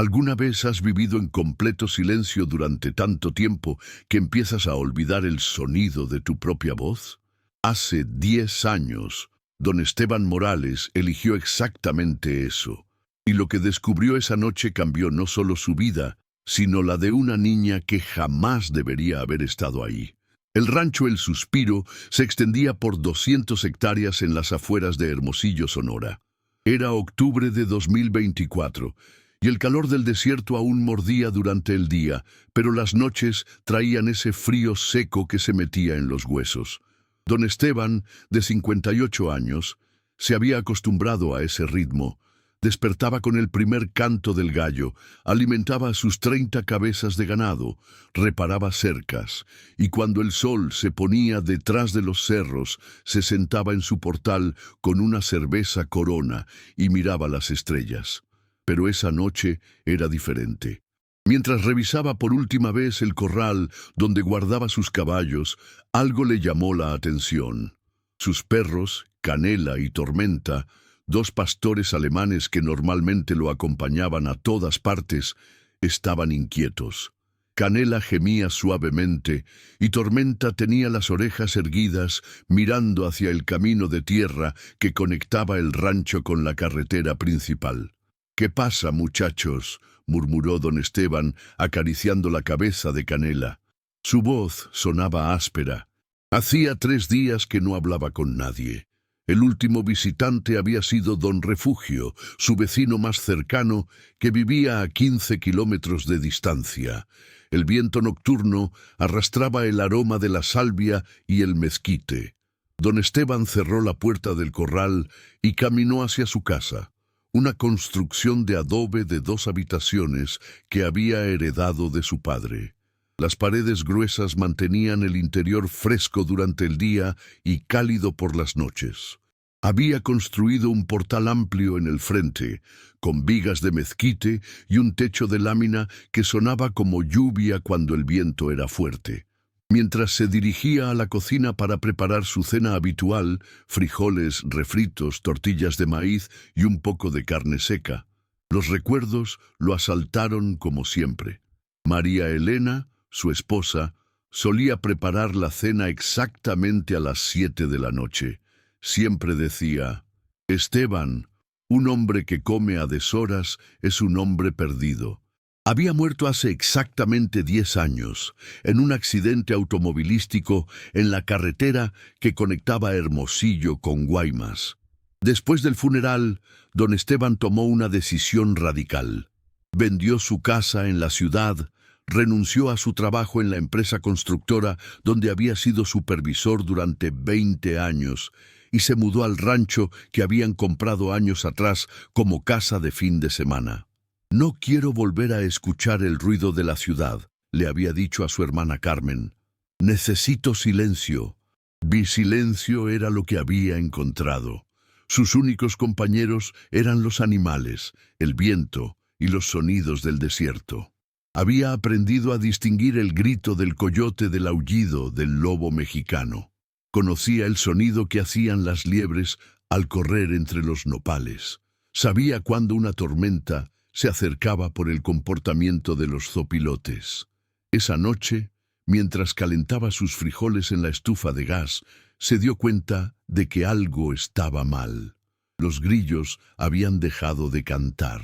¿Alguna vez has vivido en completo silencio durante tanto tiempo que empiezas a olvidar el sonido de tu propia voz? Hace 10 años, don Esteban Morales eligió exactamente eso. Y lo que descubrió esa noche cambió no solo su vida, sino la de una niña que jamás debería haber estado ahí. El rancho El Suspiro se extendía por 200 hectáreas en las afueras de Hermosillo, Sonora. Era octubre de 2024, y el calor del desierto aún mordía durante el día, pero las noches traían ese frío seco que se metía en los huesos. Don Esteban, de 58 años, se había acostumbrado a ese ritmo. Despertaba con el primer canto del gallo, alimentaba a sus 30 cabezas de ganado, reparaba cercas, y cuando el sol se ponía detrás de los cerros, se sentaba en su portal con una cerveza Corona y miraba las estrellas. Pero esa noche era diferente. Mientras revisaba por última vez el corral donde guardaba sus caballos, algo le llamó la atención. Sus perros, Canela y Tormenta, dos pastores alemanes que normalmente lo acompañaban a todas partes, estaban inquietos. Canela gemía suavemente y Tormenta tenía las orejas erguidas mirando hacia el camino de tierra que conectaba el rancho con la carretera principal. «¿Qué pasa, muchachos?», murmuró don Esteban, acariciando la cabeza de Canela. Su voz sonaba áspera. Hacía 3 días que no hablaba con nadie. El último visitante había sido don Refugio, su vecino más cercano, que vivía a 15 kilómetros de distancia. El viento nocturno arrastraba el aroma de la salvia y el mezquite. Don Esteban cerró la puerta del corral y caminó hacia su casa, una construcción de adobe de 2 habitaciones que había heredado de su padre. Las paredes gruesas mantenían el interior fresco durante el día y cálido por las noches. Había construido un portal amplio en el frente, con vigas de mezquite y un techo de lámina que sonaba como lluvia cuando el viento era fuerte. Mientras se dirigía a la cocina para preparar su cena habitual, frijoles, refritos, tortillas de maíz y un poco de carne seca, los recuerdos lo asaltaron como siempre. María Elena, su esposa, solía preparar la cena exactamente a las 7 de la noche. Siempre decía: «Esteban, un hombre que come a deshoras es un hombre perdido». Había muerto hace exactamente 10 años, en un accidente automovilístico en la carretera que conectaba Hermosillo con Guaymas. Después del funeral, don Esteban tomó una decisión radical. Vendió su casa en la ciudad, renunció a su trabajo en la empresa constructora donde había sido supervisor durante 20 años y se mudó al rancho que habían comprado años atrás como casa de fin de semana. «No quiero volver a escuchar el ruido de la ciudad», le había dicho a su hermana Carmen. «Necesito silencio». Mi silencio era lo que había encontrado. Sus únicos compañeros eran los animales, el viento y los sonidos del desierto. Había aprendido a distinguir el grito del coyote del aullido del lobo mexicano. Conocía el sonido que hacían las liebres al correr entre los nopales. Sabía cuándo una tormenta se acercaba por el comportamiento de los zopilotes. Esa noche, mientras calentaba sus frijoles en la estufa de gas, se dio cuenta de que algo estaba mal. Los grillos habían dejado de cantar.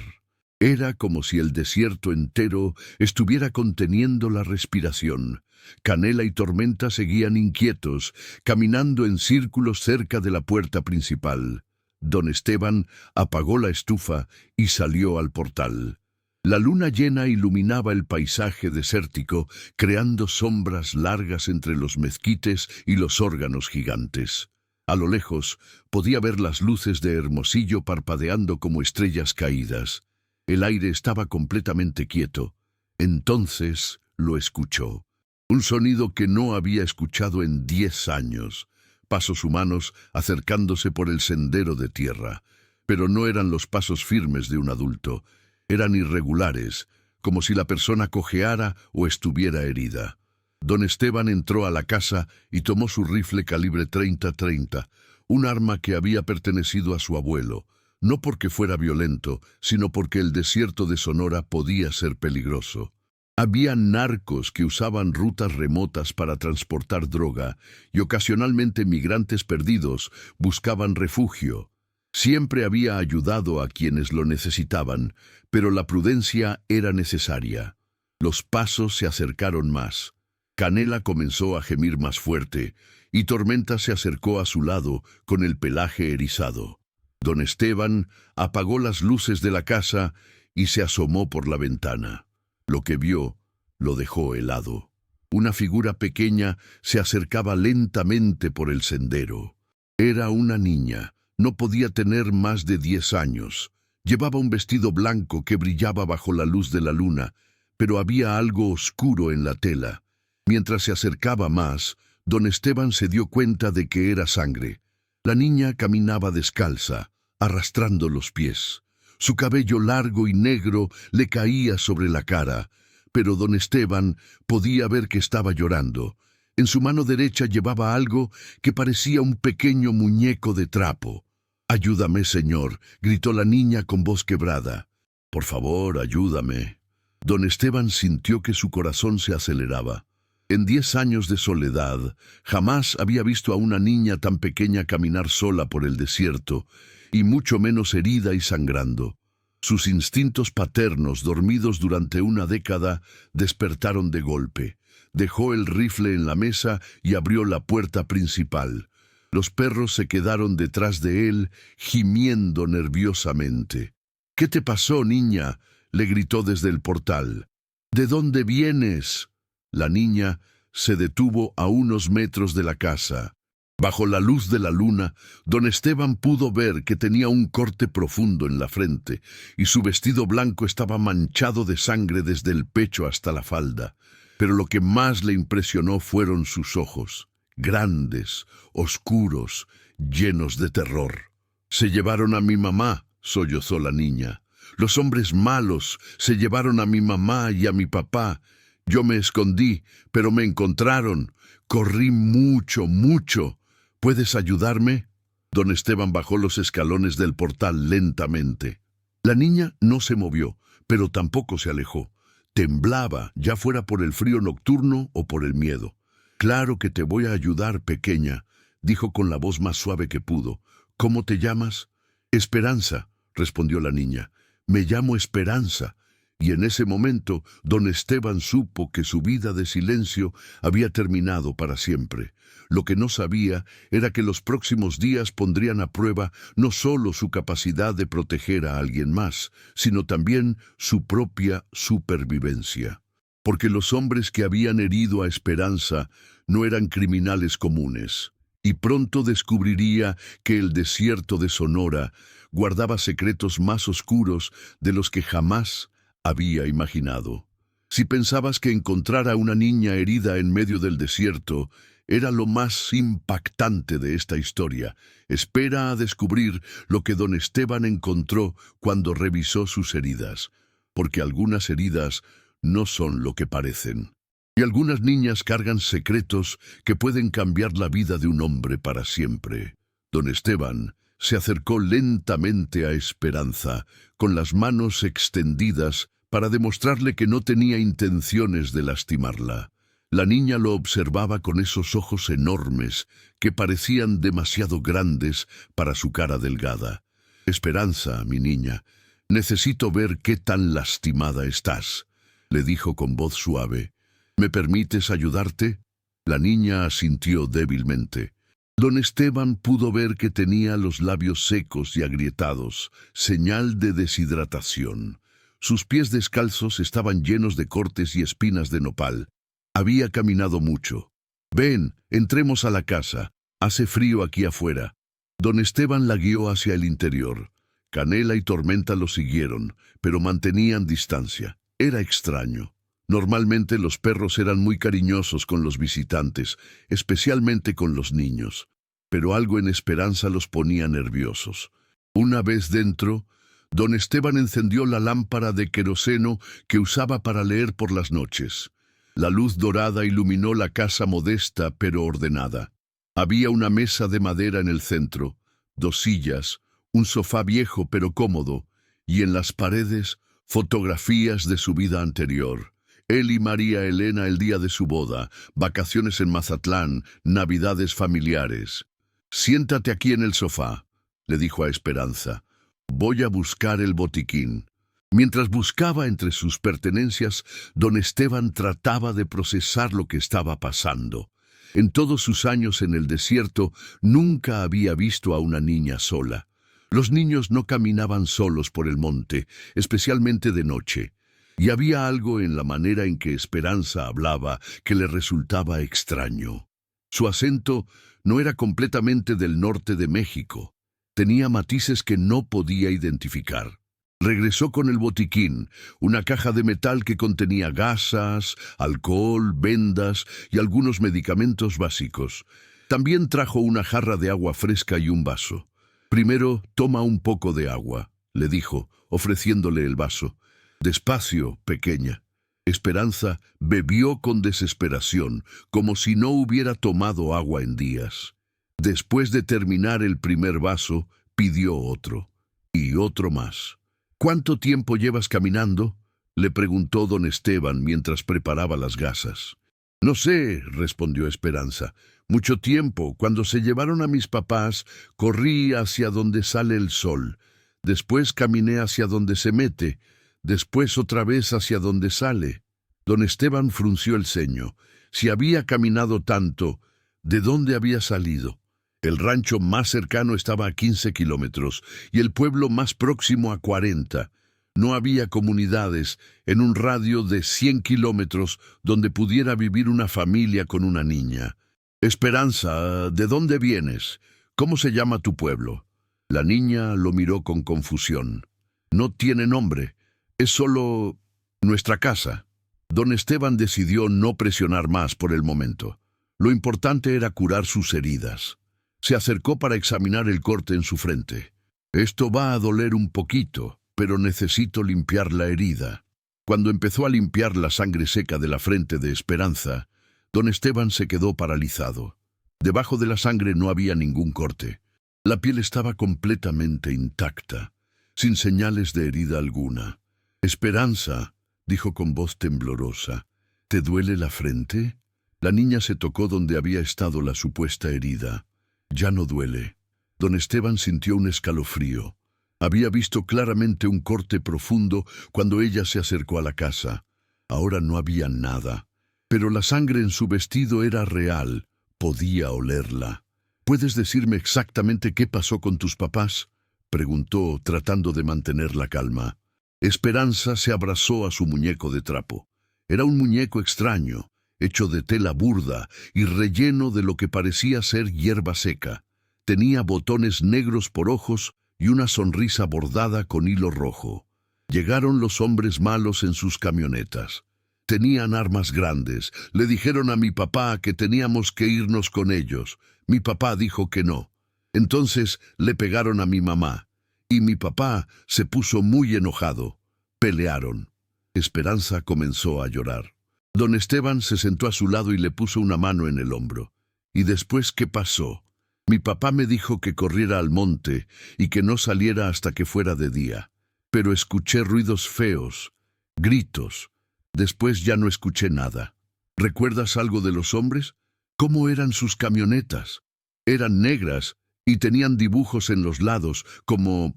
Era como si el desierto entero estuviera conteniendo la respiración. Canela y Tormenta seguían inquietos, caminando en círculos cerca de la puerta principal. Don Esteban apagó la estufa y salió al portal. La luna llena iluminaba el paisaje desértico, creando sombras largas entre los mezquites y los órganos gigantes. A lo lejos podía ver las luces de Hermosillo parpadeando como estrellas caídas. El aire estaba completamente quieto. Entonces lo escuchó. Un sonido que no había escuchado en 10 años. Pasos humanos acercándose por el sendero de tierra. Pero no eran los pasos firmes de un adulto. Eran irregulares, como si la persona cojeara o estuviera herida. Don Esteban entró a la casa y tomó su rifle calibre .30-30, un arma que había pertenecido a su abuelo. no porque fuera violento, sino porque el desierto de Sonora podía ser peligroso. Había narcos que usaban rutas remotas para transportar droga y ocasionalmente migrantes perdidos buscaban refugio. Siempre había ayudado a quienes lo necesitaban, pero la prudencia era necesaria. Los pasos se acercaron más. Canela comenzó a gemir más fuerte y Tormenta se acercó a su lado con el pelaje erizado. Don Esteban apagó las luces de la casa y se asomó por la ventana. Lo que vio lo dejó helado. Una figura pequeña se acercaba lentamente por el sendero. Era una niña. No podía tener más de 10 años. Llevaba un vestido blanco que brillaba bajo la luz de la luna, pero había algo oscuro en la tela. Mientras se acercaba más, don Esteban se dio cuenta de que era sangre. La niña caminaba descalza, arrastrando los pies. Su cabello largo y negro le caía sobre la cara, pero don Esteban podía ver que estaba llorando. En su mano derecha llevaba algo que parecía un pequeño muñeco de trapo. «Ayúdame, señor», gritó la niña con voz quebrada. «Por favor, ayúdame». Don Esteban sintió que su corazón se aceleraba. En 10 años de soledad, jamás había visto a una niña tan pequeña caminar sola por el desierto, y mucho menos herida y sangrando. Sus instintos paternos, dormidos durante una década, despertaron de golpe. Dejó el rifle en la mesa y abrió la puerta principal. Los perros se quedaron detrás de él, gimiendo nerviosamente. «¿Qué te pasó, niña?», le gritó desde el portal. «¿De dónde vienes?». La niña se detuvo a unos metros de la casa. Bajo la luz de la luna, don Esteban pudo ver que tenía un corte profundo en la frente y su vestido blanco estaba manchado de sangre desde el pecho hasta la falda. Pero lo que más le impresionó fueron sus ojos, grandes, oscuros, llenos de terror. «Se llevaron a mi mamá», sollozó la niña. «Los hombres malos se llevaron a mi mamá y a mi papá. Yo me escondí, pero me encontraron. Corrí mucho, mucho. ¿Puedes ayudarme?». Don Esteban bajó los escalones del portal lentamente. La niña no se movió, pero tampoco se alejó. Temblaba, ya fuera por el frío nocturno o por el miedo. «Claro que te voy a ayudar, pequeña», dijo con la voz más suave que pudo. «¿Cómo te llamas?». «Esperanza», respondió la niña. «Me llamo Esperanza». Y en ese momento, don Esteban supo que su vida de silencio había terminado para siempre. Lo que no sabía era que los próximos días pondrían a prueba no solo su capacidad de proteger a alguien más, sino también su propia supervivencia. Porque los hombres que habían herido a Esperanza no eran criminales comunes, y pronto descubriría que el desierto de Sonora guardaba secretos más oscuros de los que jamás había imaginado. Si pensabas que encontrar a una niña herida en medio del desierto era lo más impactante de esta historia, espera a descubrir lo que don Esteban encontró cuando revisó sus heridas, porque algunas heridas no son lo que parecen. Y algunas niñas cargan secretos que pueden cambiar la vida de un hombre para siempre. Don Esteban se acercó lentamente a Esperanza, con las manos extendidas para demostrarle que no tenía intenciones de lastimarla. La niña lo observaba con esos ojos enormes que parecían demasiado grandes para su cara delgada. «Esperanza, mi niña, necesito ver qué tan lastimada estás», le dijo con voz suave. «¿Me permites ayudarte?». La niña asintió débilmente. Don Esteban pudo ver que tenía los labios secos y agrietados, señal de deshidratación. Sus pies descalzos estaban llenos de cortes y espinas de nopal. Había caminado mucho. «Ven, entremos a la casa. Hace frío aquí afuera». Don Esteban la guió hacia el interior. Canela y Tormenta lo siguieron, pero mantenían distancia. Era extraño. Normalmente los perros eran muy cariñosos con los visitantes, especialmente con los niños. Pero algo en Esperanza los ponía nerviosos. Una vez dentro, don Esteban encendió la lámpara de queroseno que usaba para leer por las noches. La luz dorada iluminó la casa modesta pero ordenada. Había una mesa de madera en el centro, 2 sillas, un sofá viejo pero cómodo, y en las paredes fotografías de su vida anterior. Él y María Elena el día de su boda, vacaciones en Mazatlán, navidades familiares. «Siéntate aquí en el sofá», le dijo a Esperanza. «Voy a buscar el botiquín». Mientras buscaba entre sus pertenencias, don Esteban trataba de procesar lo que estaba pasando. En todos sus años en el desierto, nunca había visto a una niña sola. Los niños no caminaban solos por el monte, especialmente de noche. Y había algo en la manera en que Esperanza hablaba que le resultaba extraño. Su acento no era completamente del norte de México. Tenía matices que no podía identificar. Regresó con el botiquín, una caja de metal que contenía gasas, alcohol, vendas y algunos medicamentos básicos. También trajo una jarra de agua fresca y un vaso. «Primero, toma un poco de agua», le dijo, ofreciéndole el vaso. «Despacio, pequeña». Esperanza bebió con desesperación, como si no hubiera tomado agua en días. Después de terminar el primer vaso, pidió otro, y otro más. «¿Cuánto tiempo llevas caminando?», le preguntó don Esteban mientras preparaba las gasas. «No sé», respondió Esperanza. «Mucho tiempo. Cuando se llevaron a mis papás, corrí hacia donde sale el sol. Después caminé hacia donde se mete. Después otra vez hacia donde sale». Don Esteban frunció el ceño. Si había caminado tanto, ¿de dónde había salido? El rancho más cercano estaba a 15 kilómetros y el pueblo más próximo a 40. No había comunidades en un radio de 100 kilómetros donde pudiera vivir una familia con una niña. «Esperanza, ¿de dónde vienes? ¿Cómo se llama tu pueblo?». La niña lo miró con confusión. «No tiene nombre. Es solo nuestra casa». Don Esteban decidió no presionar más por el momento. Lo importante era curar sus heridas. Se acercó para examinar el corte en su frente. «Esto va a doler un poquito, pero necesito limpiar la herida». Cuando empezó a limpiar la sangre seca de la frente de Esperanza, don Esteban se quedó paralizado. Debajo de la sangre no había ningún corte. La piel estaba completamente intacta, sin señales de herida alguna. «Esperanza», dijo con voz temblorosa, «¿te duele la frente?». La niña se tocó donde había estado la supuesta herida. «Ya no duele». Don Esteban sintió un escalofrío. Había visto claramente un corte profundo cuando ella se acercó a la casa. Ahora no había nada. Pero la sangre en su vestido era real. Podía olerla. «¿Puedes decirme exactamente qué pasó con tus papás?», preguntó, tratando de mantener la calma. Esperanza se abrazó a su muñeco de trapo. Era un muñeco extraño, hecho de tela burda y relleno de lo que parecía ser hierba seca. Tenía botones negros por ojos y una sonrisa bordada con hilo rojo. Llegaron los hombres malos en sus camionetas. Tenían armas grandes. Le dijeron a mi papá que teníamos que irnos con ellos. Mi papá dijo que no. Entonces le pegaron a mi mamá. Y mi papá se puso muy enojado. Pelearon. Esperanza comenzó a llorar. Don Esteban se sentó a su lado y le puso una mano en el hombro. «¿Y después qué pasó?». «Mi papá me dijo que corriera al monte y que no saliera hasta que fuera de día. Pero escuché ruidos feos, gritos. Después ya no escuché nada». «¿Recuerdas algo de los hombres? ¿Cómo eran sus camionetas?». «Eran negras y tenían dibujos en los lados, como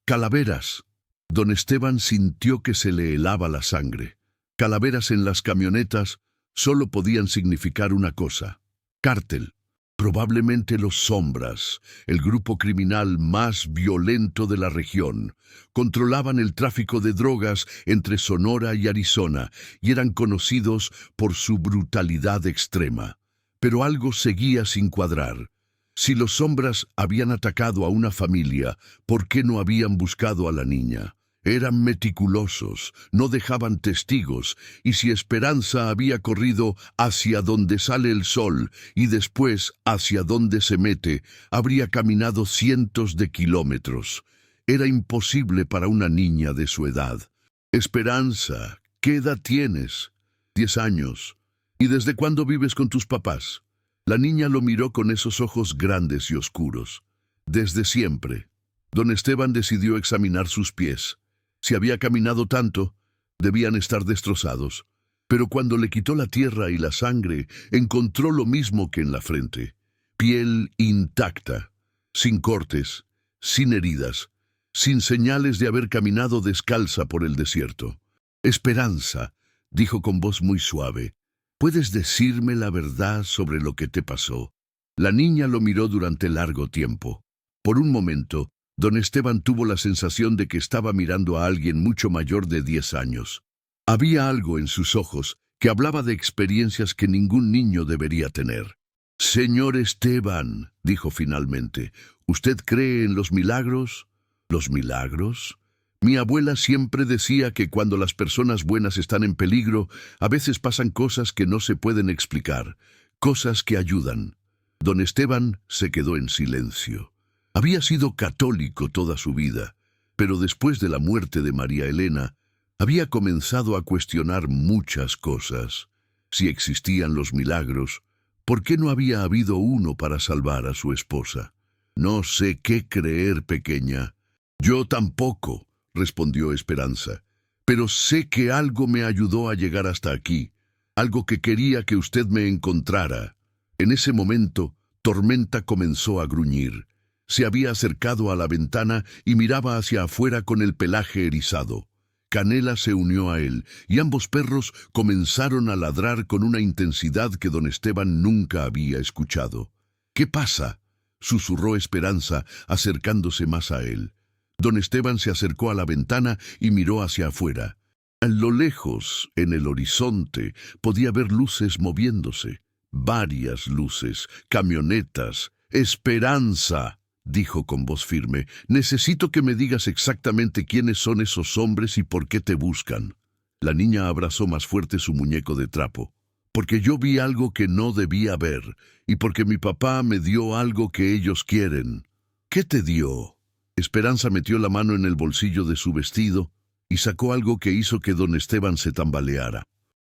calaveras». Don Esteban sintió que se le helaba la sangre. Calaveras en las camionetas solo podían significar una cosa: cártel. Probablemente los Sombras, el grupo criminal más violento de la región, controlaban el tráfico de drogas entre Sonora y Arizona y eran conocidos por su brutalidad extrema. Pero algo seguía sin cuadrar. Si los Sombras habían atacado a una familia, ¿por qué no habían buscado a la niña? Eran meticulosos, no dejaban testigos, y si Esperanza había corrido hacia donde sale el sol y después hacia donde se mete, habría caminado cientos de kilómetros. Era imposible para una niña de su edad. «Esperanza, ¿qué edad tienes?». 10 años. «¿Y desde cuándo vives con tus papás?». La niña lo miró con esos ojos grandes y oscuros. Desde siempre. Don Esteban decidió examinar sus pies. Si había caminado tanto, debían estar destrozados. Pero cuando le quitó la tierra y la sangre, encontró lo mismo que en la frente. Piel intacta, sin cortes, sin heridas, sin señales de haber caminado descalza por el desierto. Esperanza, dijo con voz muy suave, ¿puedes decirme la verdad sobre lo que te pasó? La niña lo miró durante largo tiempo. Por un momento, don Esteban tuvo la sensación de que estaba mirando a alguien mucho mayor de 10 años. Había algo en sus ojos que hablaba de experiencias que ningún niño debería tener. «Señor Esteban», dijo finalmente, «¿usted cree en los milagros?» ¿Los milagros? Mi abuela siempre decía que cuando las personas buenas están en peligro, a veces pasan cosas que no se pueden explicar, cosas que ayudan. Don Esteban se quedó en silencio. Había sido católico toda su vida, pero después de la muerte de María Elena, había comenzado a cuestionar muchas cosas. Si existían los milagros, ¿por qué no había habido uno para salvar a su esposa? No sé qué creer, pequeña. Yo tampoco, respondió Esperanza, pero sé que algo me ayudó a llegar hasta aquí, algo que quería que usted me encontrara. En ese momento, Tormenta comenzó a gruñir. Se había acercado a la ventana y miraba hacia afuera con el pelaje erizado. Canela se unió a él, y ambos perros comenzaron a ladrar con una intensidad que don Esteban nunca había escuchado. «¿Qué pasa?», susurró Esperanza, acercándose más a él. Don Esteban se acercó a la ventana y miró hacia afuera. A lo lejos, en el horizonte, podía ver luces moviéndose. Varias luces, camionetas. «Esperanza», dijo con voz firme, «necesito que me digas exactamente quiénes son esos hombres y por qué te buscan». La niña abrazó más fuerte su muñeco de trapo. «Porque yo vi algo que no debía ver, y porque mi papá me dio algo que ellos quieren». «¿Qué te dio?» Esperanza metió la mano en el bolsillo de su vestido y sacó algo que hizo que don Esteban se tambaleara.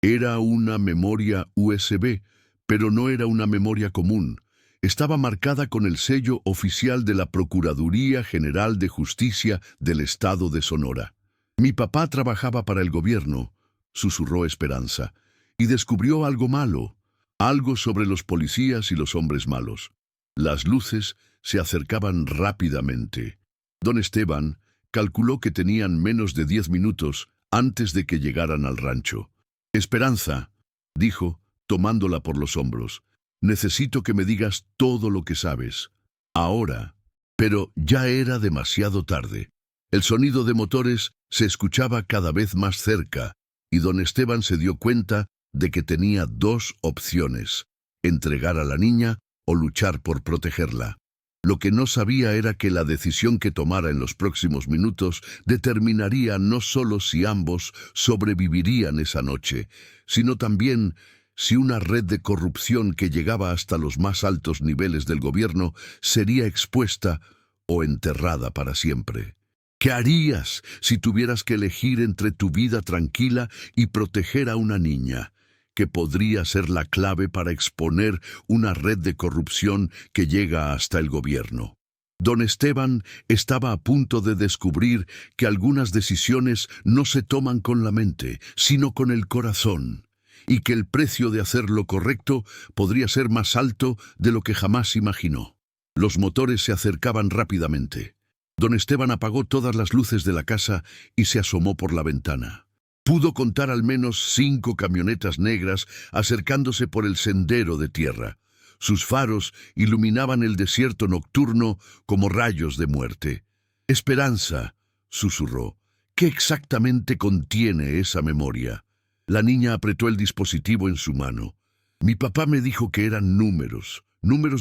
Era una memoria USB, pero no era una memoria común. Estaba marcada con el sello oficial de la Procuraduría General de Justicia del Estado de Sonora. «Mi papá trabajaba para el gobierno», susurró Esperanza, «y descubrió algo malo, algo sobre los policías y los hombres malos». Las luces se acercaban rápidamente. Don Esteban calculó que tenían menos de 10 minutos antes de que llegaran al rancho. «Esperanza», dijo, tomándola por los hombros, «necesito que me digas todo lo que sabes. Ahora». Pero ya era demasiado tarde. El sonido de motores se escuchaba cada vez más cerca, y don Esteban se dio cuenta de que tenía dos opciones: entregar a la niña o luchar por protegerla. Lo que no sabía era que la decisión que tomara en los próximos minutos determinaría no solo si ambos sobrevivirían esa noche, sino también si una red de corrupción que llegaba hasta los más altos niveles del gobierno sería expuesta o enterrada para siempre. ¿Qué harías si tuvieras que elegir entre tu vida tranquila y proteger a una niña, que podría ser la clave para exponer una red de corrupción que llega hasta el gobierno? Don Esteban estaba a punto de descubrir que algunas decisiones no se toman con la mente, sino con el corazón, y que el precio de hacer lo correcto podría ser más alto de lo que jamás imaginó. Los motores se acercaban rápidamente. Don Esteban apagó todas las luces de la casa y se asomó por la ventana. Pudo contar al menos 5 camionetas negras acercándose por el sendero de tierra. Sus faros iluminaban el desierto nocturno como rayos de muerte. «Esperanza», susurró, «¿qué exactamente contiene esa memoria?» La niña apretó el dispositivo en su mano. «Mi papá me dijo que eran números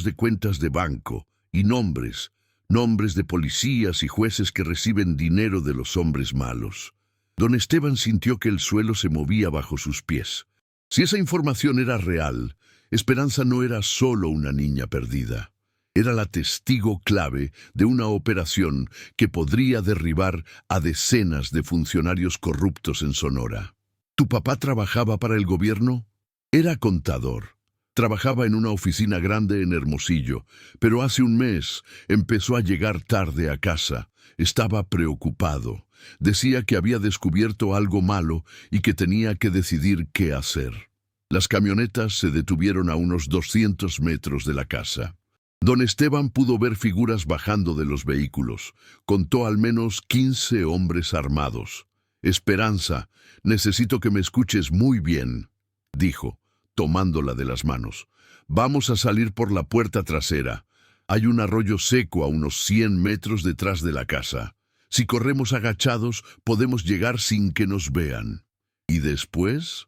de cuentas de banco y nombres de policías y jueces que reciben dinero de los hombres malos». Don Esteban sintió que el suelo se movía bajo sus pies. Si esa información era real, Esperanza no era solo una niña perdida. Era la testigo clave de una operación que podría derribar a decenas de funcionarios corruptos en Sonora. ¿Tu papá trabajaba para el gobierno? Era contador. Trabajaba en una oficina grande en Hermosillo, pero hace un mes empezó a llegar tarde a casa. Estaba preocupado. Decía que había descubierto algo malo y que tenía que decidir qué hacer. Las camionetas se detuvieron a unos 200 metros de la casa. Don Esteban pudo ver figuras bajando de los vehículos. Contó al menos 15 hombres armados. «Esperanza, necesito que me escuches muy bien», dijo, tomándola de las manos. «Vamos a salir por la puerta trasera. Hay un arroyo seco a unos 100 metros detrás de la casa. Si corremos agachados, podemos llegar sin que nos vean. Y después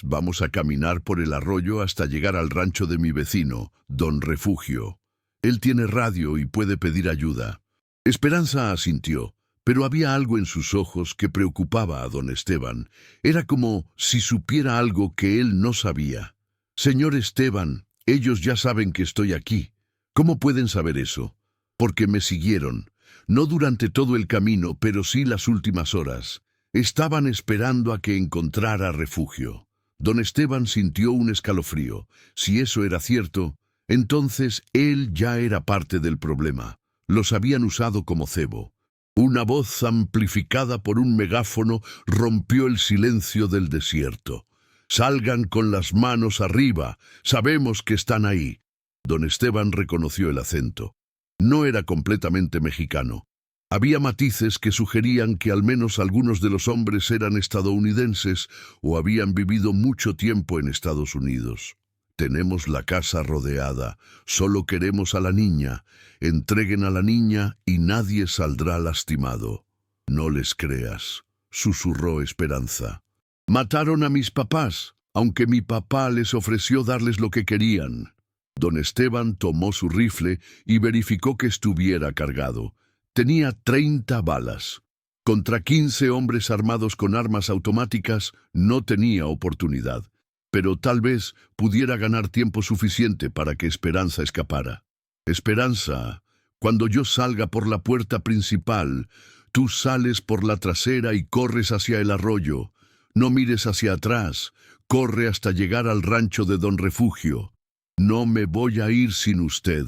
vamos a caminar por el arroyo hasta llegar al rancho de mi vecino, Don Refugio. Él tiene radio y puede pedir ayuda». Esperanza asintió, pero había algo en sus ojos que preocupaba a don Esteban. Era como si supiera algo que él no sabía. «Señor Esteban, ellos ya saben que estoy aquí». «¿Cómo pueden saber eso?» «Porque me siguieron. No durante todo el camino, pero sí las últimas horas. Estaban esperando a que encontrara refugio». Don Esteban sintió un escalofrío. Si eso era cierto, entonces él ya era parte del problema. Los habían usado como cebo. Una voz amplificada por un megáfono rompió el silencio del desierto. «Salgan con las manos arriba. Sabemos que están ahí». Don Esteban reconoció el acento. No era completamente mexicano. Había matices que sugerían que al menos algunos de los hombres eran estadounidenses o habían vivido mucho tiempo en Estados Unidos. «Tenemos la casa rodeada. Solo queremos a la niña. Entreguen a la niña y nadie saldrá lastimado». «No les creas», susurró Esperanza. «Mataron a mis papás, aunque mi papá les ofreció darles lo que querían». Don Esteban tomó su rifle y verificó que estuviera cargado. Tenía 30 balas. Contra 15 hombres armados con armas automáticas no tenía oportunidad, pero tal vez pudiera ganar tiempo suficiente para que Esperanza escapara. «Esperanza, cuando yo salga por la puerta principal, tú sales por la trasera y corres hacia el arroyo. No mires hacia atrás, corre hasta llegar al rancho de Don Refugio. No me voy a ir sin usted.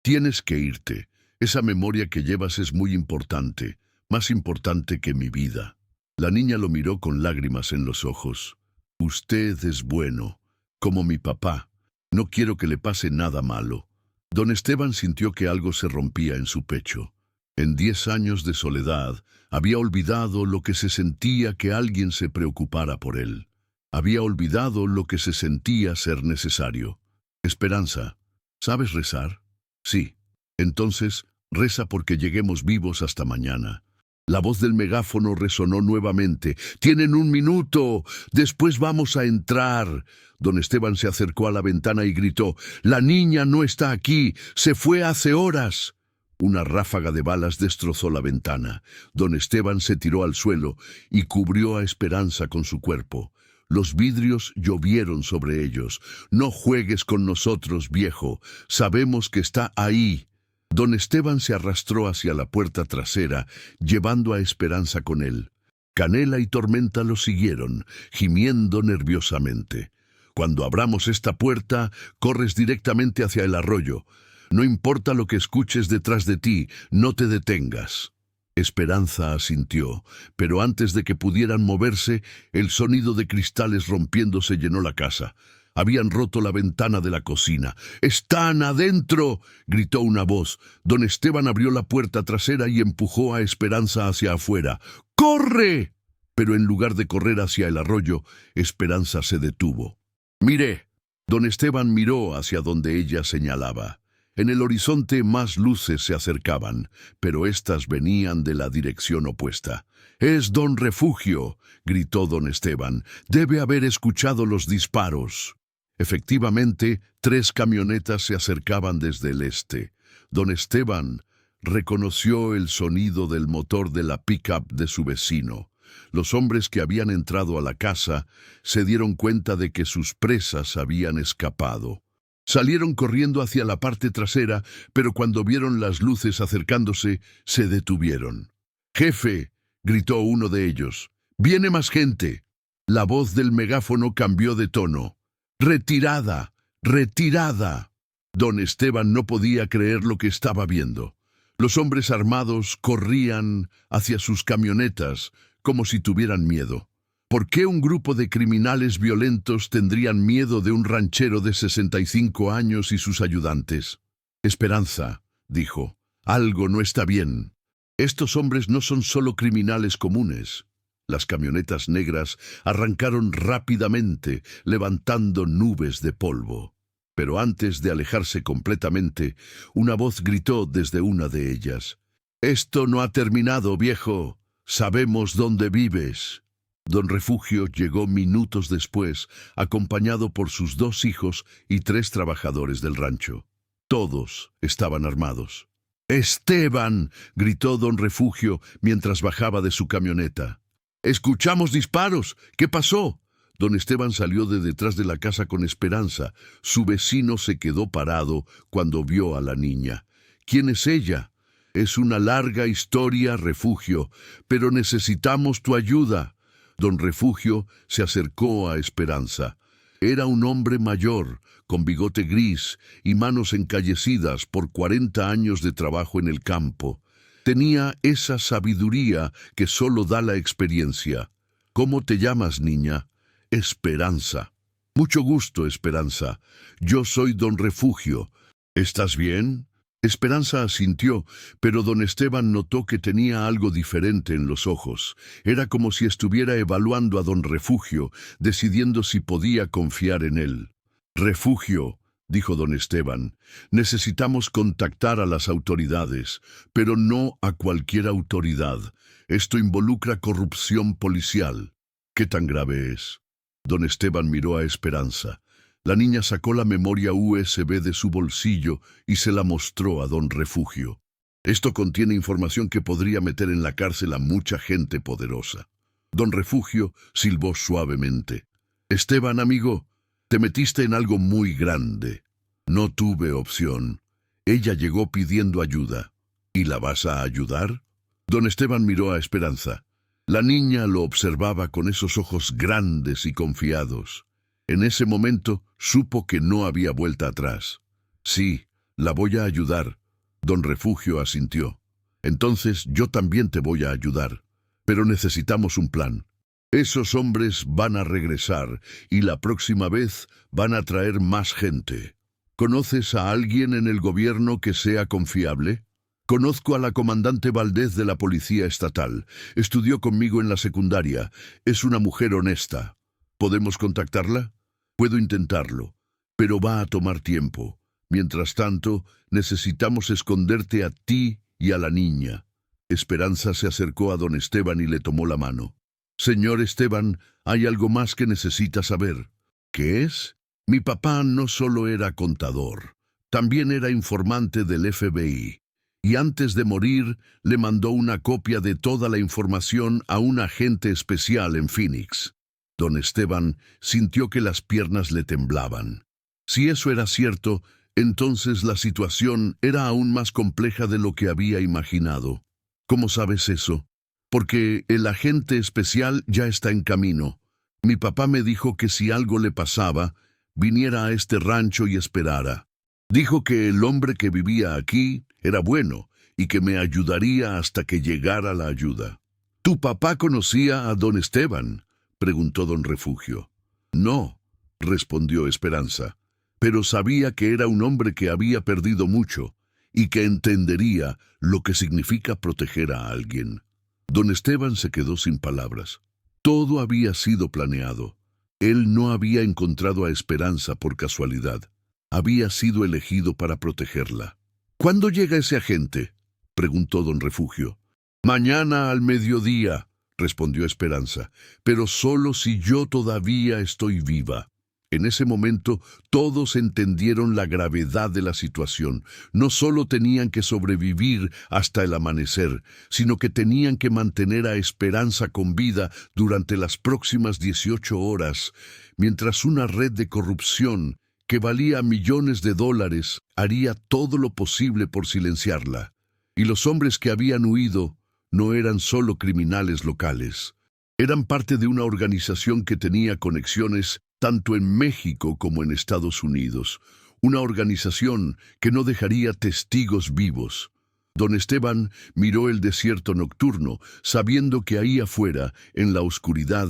Tienes que irte. Esa memoria que llevas es muy importante, más importante que mi vida». La niña lo miró con lágrimas en los ojos. «Usted es bueno, como mi papá. No quiero que le pase nada malo». Don Esteban sintió que algo se rompía en su pecho. En 10 años de soledad, había olvidado lo que se sentía que alguien se preocupara por él. Había olvidado lo que se sentía ser necesario. «Esperanza, ¿sabes rezar?» «Sí». «Entonces, reza porque lleguemos vivos hasta mañana». La voz del megáfono resonó nuevamente. «Tienen 1 minuto. Después vamos a entrar». Don Esteban se acercó a la ventana y gritó: «La niña no está aquí. Se fue hace horas». Una ráfaga de balas destrozó la ventana. Don Esteban se tiró al suelo y cubrió a Esperanza con su cuerpo. Los vidrios llovieron sobre ellos. «No juegues con nosotros, viejo. Sabemos que está ahí». Don Esteban se arrastró hacia la puerta trasera, llevando a Esperanza con él. Canela y Tormenta lo siguieron, gimiendo nerviosamente. «Cuando abramos esta puerta, corres directamente hacia el arroyo. No importa lo que escuches detrás de ti, no te detengas». Esperanza asintió, pero antes de que pudieran moverse, el sonido de cristales rompiéndose llenó la casa. Habían roto la ventana de la cocina. «¡Están adentro!», gritó una voz. Don Esteban abrió la puerta trasera y empujó a Esperanza hacia afuera. «¡Corre!». Pero en lugar de correr hacia el arroyo, Esperanza se detuvo. «Mire». Don Esteban miró hacia donde ella señalaba. En el horizonte más luces se acercaban, pero éstas venían de la dirección opuesta. «¡Es Don Refugio!», gritó don Esteban. «Debe haber escuchado los disparos». Efectivamente, 3 camionetas se acercaban desde el este. Don Esteban reconoció el sonido del motor de la pick-up de su vecino. Los hombres que habían entrado a la casa se dieron cuenta de que sus presas habían escapado. Salieron corriendo hacia la parte trasera, pero cuando vieron las luces acercándose, se detuvieron. «¡Jefe!», gritó uno de ellos. «¡Viene más gente!». La voz del megáfono cambió de tono. ¡Retirada! ¡Retirada! Don Esteban no podía creer lo que estaba viendo. Los hombres armados corrían hacia sus camionetas como si tuvieran miedo. ¿Por qué un grupo de criminales violentos tendrían miedo de un ranchero de 65 años y sus ayudantes? Esperanza, dijo, algo no está bien. Estos hombres no son solo criminales comunes. Las camionetas negras arrancaron rápidamente, levantando nubes de polvo. Pero antes de alejarse completamente, una voz gritó desde una de ellas. «¡Esto no ha terminado, viejo! ¡Sabemos dónde vives!». Don Refugio llegó minutos después, acompañado por sus 2 hijos y 3 trabajadores del rancho. Todos estaban armados. «¡Esteban!», gritó don Refugio mientras bajaba de su camioneta. «¡Escuchamos disparos! ¿Qué pasó?». Don Esteban salió de detrás de la casa con Esperanza. Su vecino se quedó parado cuando vio a la niña. «¿Quién es ella?». «Es una larga historia, Refugio, pero necesitamos tu ayuda». Don Refugio se acercó a Esperanza. Era un hombre mayor, con bigote gris y manos encallecidas por 40 años de trabajo en el campo. Tenía esa sabiduría que solo da la experiencia. «¿Cómo te llamas, niña?». «Esperanza». «Mucho gusto, Esperanza. Yo soy don Refugio. ¿Estás bien?». Esperanza asintió, pero don Esteban notó que tenía algo diferente en los ojos. Era como si estuviera evaluando a don Refugio, decidiendo si podía confiar en él. «Refugio», dijo don Esteban, «necesitamos contactar a las autoridades, pero no a cualquier autoridad. Esto involucra corrupción policial». «¿Qué tan grave es?». Don Esteban miró a Esperanza. La niña sacó la memoria USB de su bolsillo y se la mostró a don Refugio. «Esto contiene información que podría meter en la cárcel a mucha gente poderosa». Don Refugio silbó suavemente. «Esteban, amigo, te metiste en algo muy grande». «No tuve opción. Ella llegó pidiendo ayuda». «¿Y la vas a ayudar?». Don Esteban miró a Esperanza. La niña lo observaba con esos ojos grandes y confiados. En ese momento supo que no había vuelta atrás. «Sí, la voy a ayudar». Don Refugio asintió. «Entonces yo también te voy a ayudar. Pero necesitamos un plan. Esos hombres van a regresar y la próxima vez van a traer más gente. ¿Conoces a alguien en el gobierno que sea confiable?». «Conozco a la comandante Valdez de la Policía Estatal. Estudió conmigo en la secundaria. Es una mujer honesta. ¿Podemos contactarla?». «Puedo intentarlo, pero va a tomar tiempo. Mientras tanto, necesitamos esconderte a ti y a la niña». Esperanza se acercó a don Esteban y le tomó la mano. «Señor Esteban, hay algo más que necesita saber». «¿Qué es?». «Mi papá no solo era contador, también era informante del FBI. Y antes de morir, le mandó una copia de toda la información a un agente especial en Phoenix». Don Esteban sintió que las piernas le temblaban. Si eso era cierto, entonces la situación era aún más compleja de lo que había imaginado. «¿Cómo sabes eso?». «Porque el agente especial ya está en camino. Mi papá me dijo que si algo le pasaba, viniera a este rancho y esperara. Dijo que el hombre que vivía aquí era bueno y que me ayudaría hasta que llegara la ayuda». «¿Tu papá conocía a don Esteban?», preguntó don Refugio. «No», respondió Esperanza, «pero sabía que era un hombre que había perdido mucho y que entendería lo que significa proteger a alguien». Don Esteban se quedó sin palabras. Todo había sido planeado. Él no había encontrado a Esperanza por casualidad. Había sido elegido para protegerla. «¿Cuándo llega ese agente?», preguntó don Refugio. «Mañana al mediodía», respondió Esperanza, «pero solo si yo todavía estoy viva». En ese momento todos entendieron la gravedad de la situación. No solo tenían que sobrevivir hasta el amanecer, sino que tenían que mantener a Esperanza con vida durante las próximas 18 horas, mientras una red de corrupción que valía millones de dólares haría todo lo posible por silenciarla. Y los hombres que habían huido no eran solo criminales locales. Eran parte de una organización que tenía conexiones tanto en México como en Estados Unidos, una organización que no dejaría testigos vivos. Don Esteban miró el desierto nocturno, sabiendo que ahí afuera, en la oscuridad,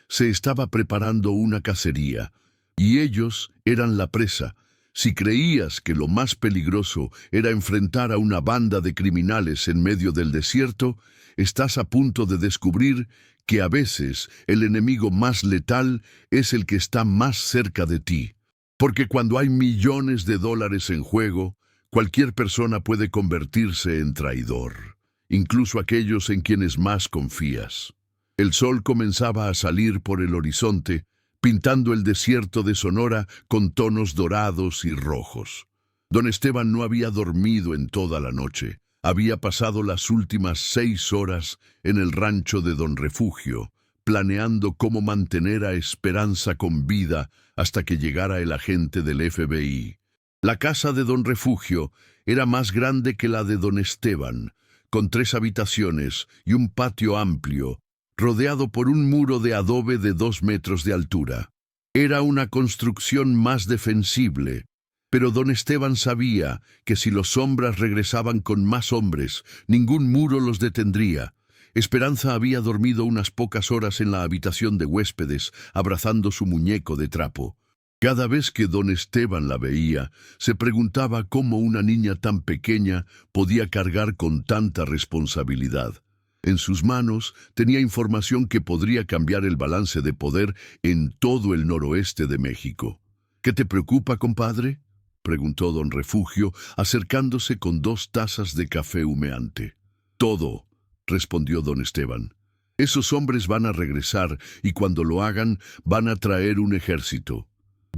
se estaba preparando una cacería, y ellos eran la presa. Si creías que lo más peligroso era enfrentar a una banda de criminales en medio del desierto, estás a punto de descubrir que a veces el enemigo más letal es el que está más cerca de ti. Porque cuando hay millones de dólares en juego, cualquier persona puede convertirse en traidor, incluso aquellos en quienes más confías. El sol comenzaba a salir por el horizonte, pintando el desierto de Sonora con tonos dorados y rojos. Don Esteban no había dormido en toda la noche. Había pasado las últimas 6 horas en el rancho de Don Refugio, planeando cómo mantener a Esperanza con vida hasta que llegara el agente del FBI. La casa de Don Refugio era más grande que la de Don Esteban, con 3 habitaciones y un patio amplio, rodeado por un muro de adobe de 2 metros de altura. Era una construcción más defensible, pero Don Esteban sabía que si los sombras regresaban con más hombres, ningún muro los detendría. Esperanza había dormido unas pocas horas en la habitación de huéspedes, abrazando su muñeco de trapo. Cada vez que Don Esteban la veía, se preguntaba cómo una niña tan pequeña podía cargar con tanta responsabilidad. En sus manos tenía información que podría cambiar el balance de poder en todo el noroeste de México. ¿Qué te preocupa, compadre?, preguntó Don Refugio, acercándose con 2 tazas de café humeante. Todo, respondió Don Esteban. Esos hombres van a regresar y cuando lo hagan van a traer un ejército.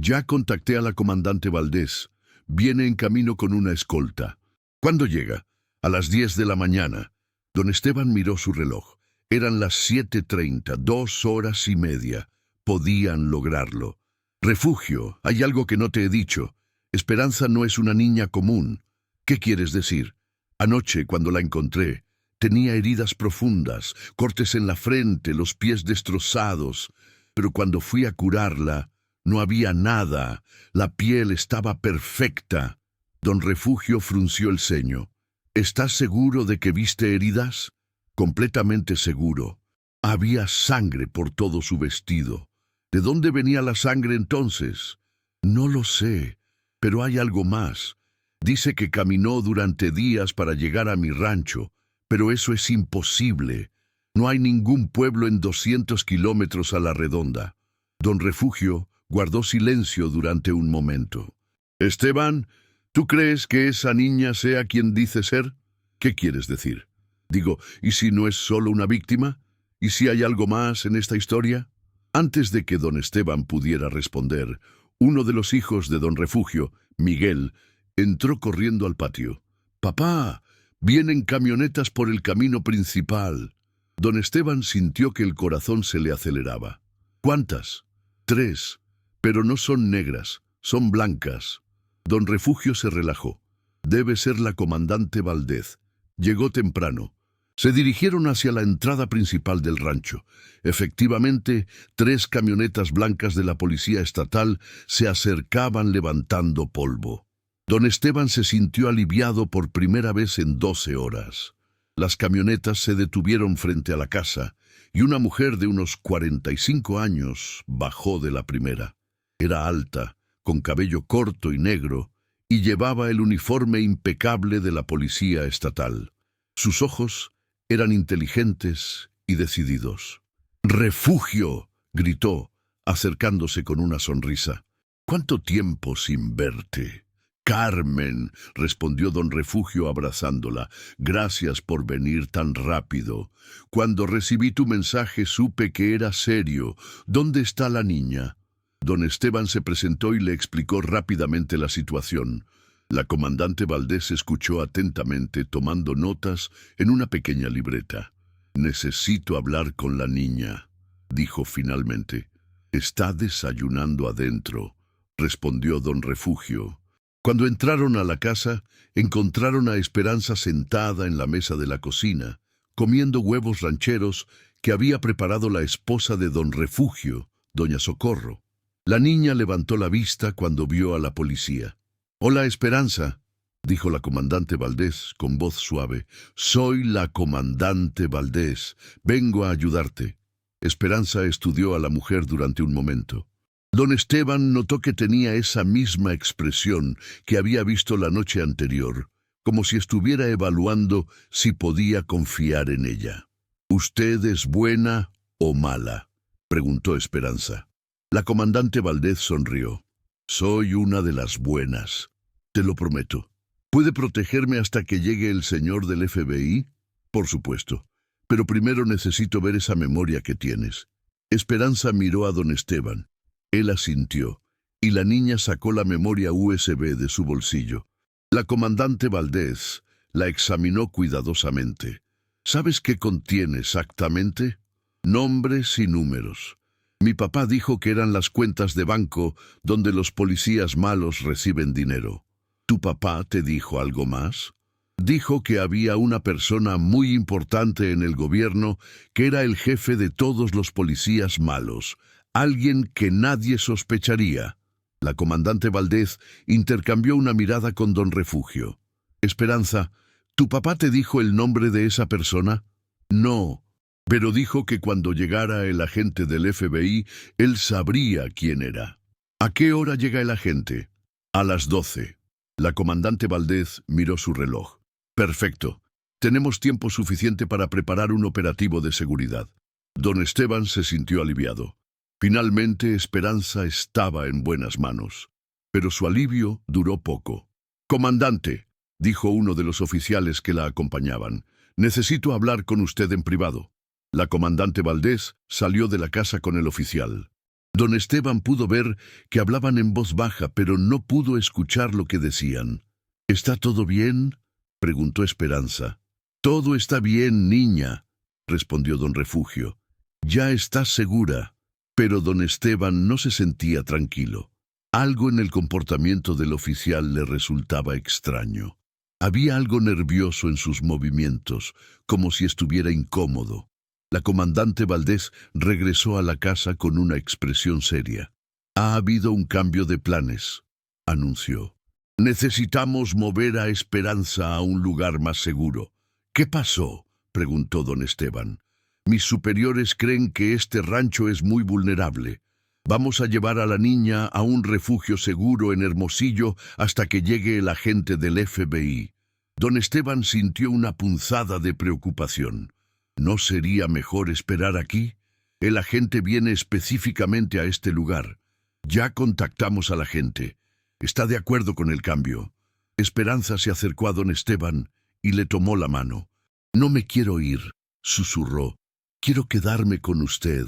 Ya contacté a la comandante Valdés. Viene en camino con una escolta. ¿Cuándo llega? A las 10 de la mañana. Don Esteban miró su reloj. Eran las 7:30, 2 horas y media. Podían lograrlo. Refugio, hay algo que no te he dicho. Esperanza no es una niña común. ¿Qué quieres decir? Anoche, cuando la encontré, tenía heridas profundas, cortes en la frente, los pies destrozados. Pero cuando fui a curarla, no había nada. La piel estaba perfecta. Don Refugio frunció el ceño. ¿Estás seguro de que viste heridas? Completamente seguro. Había sangre por todo su vestido. ¿De dónde venía la sangre entonces? No lo sé, pero hay algo más. Dice que caminó durante días para llegar a mi rancho, pero eso es imposible. No hay ningún pueblo en 200 kilómetros a la redonda. Don Refugio guardó silencio durante un momento. Esteban, ¿tú crees que esa niña sea quien dice ser? ¿Qué quieres decir? Digo, ¿y si no es solo una víctima? ¿Y si hay algo más en esta historia? Antes de que don Esteban pudiera responder, uno de los hijos de don Refugio, Miguel, entró corriendo al patio. «Papá, vienen camionetas por el camino principal». Don Esteban sintió que el corazón se le aceleraba. «¿Cuántas?» «3, pero no son negras, son blancas». Don Refugio se relajó. «Debe ser la comandante Valdés. Llegó temprano». Se dirigieron hacia la entrada principal del rancho. Efectivamente, 3 camionetas blancas de la policía estatal se acercaban levantando polvo. Don Esteban se sintió aliviado por primera vez en 12 horas. Las camionetas se detuvieron frente a la casa y una mujer de unos 45 años bajó de la primera. Era alta, con cabello corto y negro, y llevaba el uniforme impecable de la policía estatal. Sus ojos eran inteligentes y decididos. «¡Refugio!», gritó, acercándose con una sonrisa. «¿Cuánto tiempo sin verte?» «Carmen», respondió don Refugio abrazándola, «gracias por venir tan rápido. Cuando recibí tu mensaje supe que era serio. ¿Dónde está la niña?» Don Esteban se presentó y le explicó rápidamente la situación. La comandante Valdés escuchó atentamente, tomando notas en una pequeña libreta. «Necesito hablar con la niña», dijo finalmente. «Está desayunando adentro», respondió don Refugio. Cuando entraron a la casa, encontraron a Esperanza sentada en la mesa de la cocina, comiendo huevos rancheros que había preparado la esposa de don Refugio, doña Socorro. La niña levantó la vista cuando vio a la policía. «Hola, Esperanza», dijo la comandante Valdés con voz suave. «Soy la comandante Valdés. Vengo a ayudarte». Esperanza estudió a la mujer durante un momento. Don Esteban notó que tenía esa misma expresión que había visto la noche anterior, como si estuviera evaluando si podía confiar en ella. «¿Usted es buena o mala?», preguntó Esperanza. La comandante Valdés sonrió. «Soy una de las buenas, te lo prometo». «¿Puede protegerme hasta que llegue el señor del FBI?» «Por supuesto, pero primero necesito ver esa memoria que tienes». Esperanza miró a don Esteban. Él asintió, y la niña sacó la memoria USB de su bolsillo. La comandante Valdés la examinó cuidadosamente. «¿Sabes qué contiene exactamente?» «Nombres y números. Mi papá dijo que eran las cuentas de banco donde los policías malos reciben dinero». «¿Tu papá te dijo algo más?» «Dijo que había una persona muy importante en el gobierno que era el jefe de todos los policías malos, alguien que nadie sospecharía». La comandante Valdés intercambió una mirada con don Refugio. «Esperanza, ¿tu papá te dijo el nombre de esa persona?» «No, pero dijo que cuando llegara el agente del FBI, él sabría quién era». «¿A qué hora llega el agente?» «A las 12». La comandante Valdés miró su reloj. «Perfecto. Tenemos tiempo suficiente para preparar un operativo de seguridad». Don Esteban se sintió aliviado. Finalmente, Esperanza estaba en buenas manos. Pero su alivio duró poco. «Comandante», dijo uno de los oficiales que la acompañaban, «necesito hablar con usted en privado». La comandante Valdés salió de la casa con el oficial. Don Esteban pudo ver que hablaban en voz baja, pero no pudo escuchar lo que decían. «¿Está todo bien?», preguntó Esperanza. «Todo está bien, niña», respondió don Refugio. «Ya estás segura». Pero don Esteban no se sentía tranquilo. Algo en el comportamiento del oficial le resultaba extraño. Había algo nervioso en sus movimientos, como si estuviera incómodo. La comandante Valdés regresó a la casa con una expresión seria. «Ha habido un cambio de planes», anunció. «Necesitamos mover a Esperanza a un lugar más seguro». «¿Qué pasó?», preguntó don Esteban. «Mis superiores creen que este rancho es muy vulnerable. Vamos a llevar a la niña a un refugio seguro en Hermosillo hasta que llegue el agente del FBI». Don Esteban sintió una punzada de preocupación. ¿No sería mejor esperar aquí? El agente viene específicamente a este lugar. Ya contactamos al agente. Está de acuerdo con el cambio. Esperanza se acercó a don Esteban y le tomó la mano. «No me quiero ir», susurró. «Quiero quedarme con usted».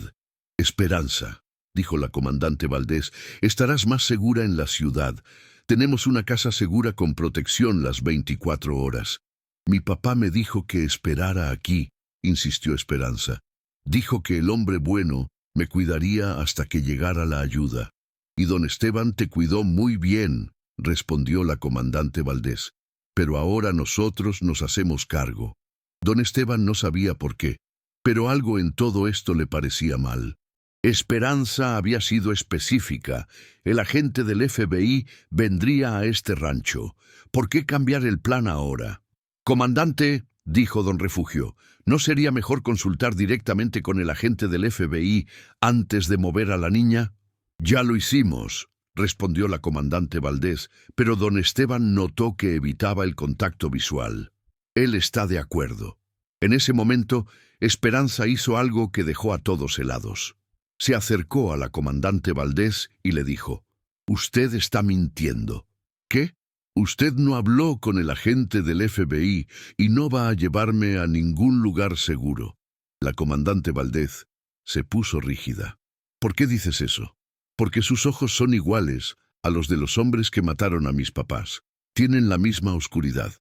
«Esperanza», dijo la comandante Valdés, «estarás más segura en la ciudad. Tenemos una casa segura con protección las 24 horas. Mi papá me dijo que esperara aquí», insistió Esperanza. «Dijo que el hombre bueno me cuidaría hasta que llegara la ayuda». «Y don Esteban te cuidó muy bien», respondió la comandante Valdés. «Pero ahora nosotros nos hacemos cargo». Don Esteban no sabía por qué, pero algo en todo esto le parecía mal. Esperanza había sido específica. El agente del FBI vendría a este rancho. ¿Por qué cambiar el plan ahora? «Comandante», dijo don Refugio, «¿no sería mejor consultar directamente con el agente del FBI antes de mover a la niña?» «Ya lo hicimos», respondió la comandante Valdés, pero don Esteban notó que evitaba el contacto visual. «Él está de acuerdo». En ese momento, Esperanza hizo algo que dejó a todos helados. Se acercó a la comandante Valdés y le dijo: «Usted está mintiendo». «¿Qué? Usted no habló con el agente del FBI y no va a llevarme a ningún lugar seguro». La comandante Valdés se puso rígida. «¿Por qué dices eso?» «Porque sus ojos son iguales a los de los hombres que mataron a mis papás. Tienen la misma oscuridad».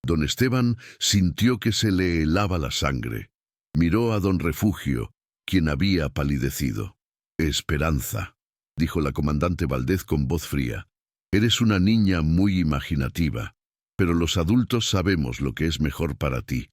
Don Esteban sintió que se le helaba la sangre. Miró a don Refugio, quien había palidecido. «Esperanza», dijo la comandante Valdés con voz fría. «Eres una niña muy imaginativa, pero los adultos sabemos lo que es mejor para ti».